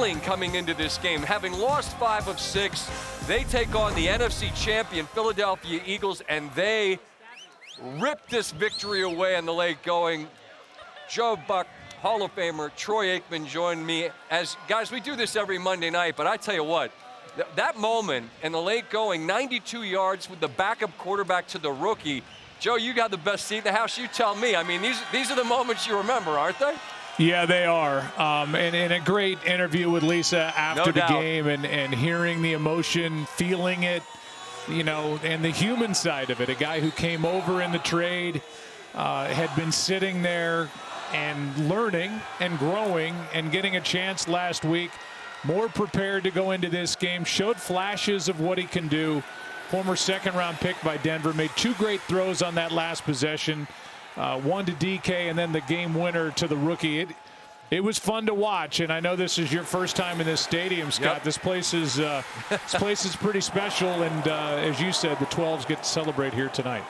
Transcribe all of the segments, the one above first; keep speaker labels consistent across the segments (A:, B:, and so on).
A: feeling coming into this game. Having lost 5 of 6, they take on the NFC champion Philadelphia Eagles, and they ripped this victory away on the late going. Joe Buck, Hall of Famer Troy Aikman joined me. As guys, we do this every Monday night, but I tell you what, that moment in the late going, 92 yards with the backup quarterback to the rookie. Joe, you got the best seat in the house. You tell me. I mean, these are the moments you remember, aren't they?
B: Yeah, they are. And a great interview with Lisa after the game, and hearing the emotion, feeling it, you know, and the human side of it. A guy who came over in the trade, had been sitting there and learning and growing and getting a chance last week, more prepared to go into this game, showed flashes of what he can do. Former second-round pick by Denver, made 2 great throws on that last possession, one to DK and then the game winner to the rookie. It was fun to watch, and I know this is your first time in this stadium, Scott.
A: Yep.
B: This place is pretty special, and as you said, the 12s get to celebrate here tonight.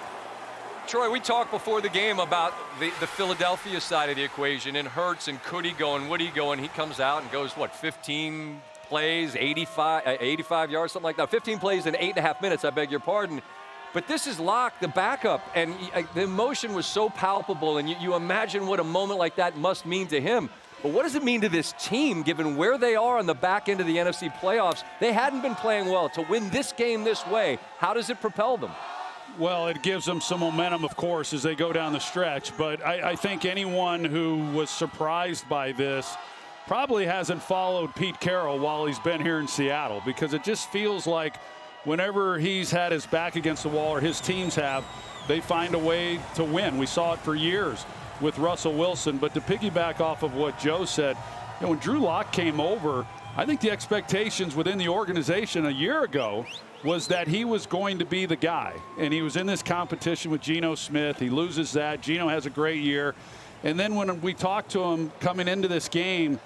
A: Troy, we talked before the game about the Philadelphia side of the equation, and Hurts and could he go and would he go, and he comes out and goes, what, 15 plays, 85 yards, something like that. 15 plays in 8.5 minutes, I beg your pardon. But this is Locke, the backup, and the emotion was so palpable, and you imagine what a moment like that must mean to him. But what does it mean to this team, given where they are on the back end of the NFC playoffs? They hadn't been playing well. To win this game this way, how does it propel them?
C: Well, it gives them some momentum, of course, as they go down the stretch. But I think anyone who was surprised by this probably hasn't followed Pete Carroll while he's been here in Seattle, because it just feels like whenever he's had his back against the wall, or his teams have, they find a way to win. We saw it for years with Russell Wilson. But to piggyback off of what Joe said, you know, when Drew Lock came over, I think the expectations within the organization a year ago was that he was going to be the guy. And he was in this competition with Geno Smith. He loses that. Geno has a great year. And then when we talked to him coming into this game,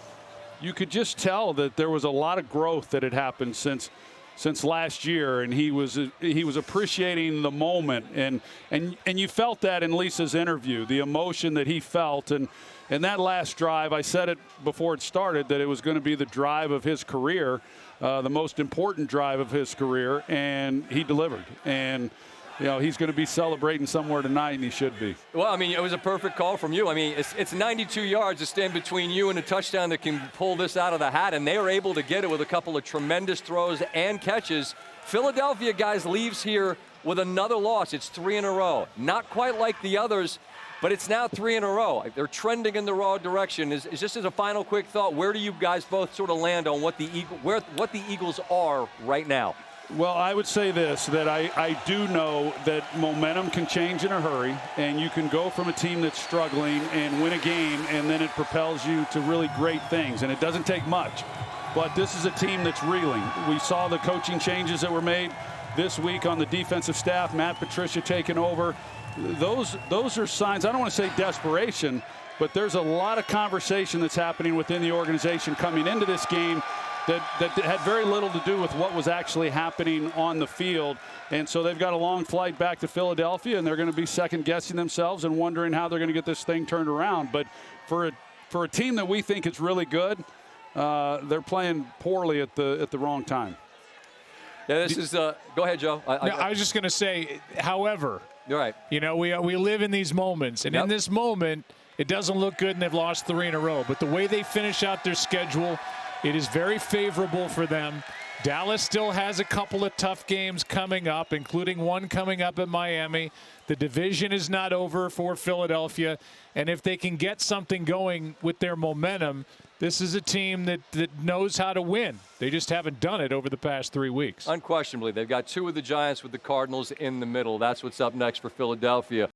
C: you could just tell that there was a lot of growth that had happened since last year, and he was appreciating the moment, and you felt that in Lisa's interview, the emotion that he felt, and that last drive, I said it before it started that it was going to be the drive of his career, the most important drive of his career, and he delivered. And you know, he's going to be celebrating somewhere tonight, and he should be.
A: Well, I mean, it was a perfect call from you. I mean, it's 92 yards to stand between you and a touchdown that can pull this out of the hat, and they were able to get it with a couple of tremendous throws and catches. Philadelphia, guys, leaves here with another loss. It's 3 in a row. Not quite like the others, but it's now 3 in a row. They're trending in the wrong direction. Is just as a final quick thought, where do you guys both sort of land on what the Eagles are right now?
C: Well, I would say this, that I do know that momentum can change in a hurry, and you can go from a team that's struggling and win a game, and then it propels you to really great things, and it doesn't take much. But this is a team that's reeling. We saw the coaching changes that were made this week on the defensive staff, Matt Patricia taking over. Those are signs, I don't want to say desperation, but there's a lot of conversation that's happening within the organization coming into this game that had very little to do with what was actually happening on the field. And so they've got a long flight back to Philadelphia, and they're going to be second-guessing themselves and wondering how they're going to get this thing turned around. But for a team that we think is really good, they're playing poorly at the wrong time.
A: Yeah, this is go ahead, Joe.
B: I was just going to say, however,
A: you're right.
B: You know, we live in these moments, and in this moment, it doesn't look good, and they've lost 3 in a row. But the way they finish out their schedule, it is very favorable for them. Dallas still has a couple of tough games coming up, including one coming up at Miami. The division is not over for Philadelphia. And if they can get something going with their momentum, this is a team that knows how to win. They just haven't done it over the past 3 weeks.
A: Unquestionably, they've got 2 of the Giants with the Cardinals in the middle. That's what's up next for Philadelphia.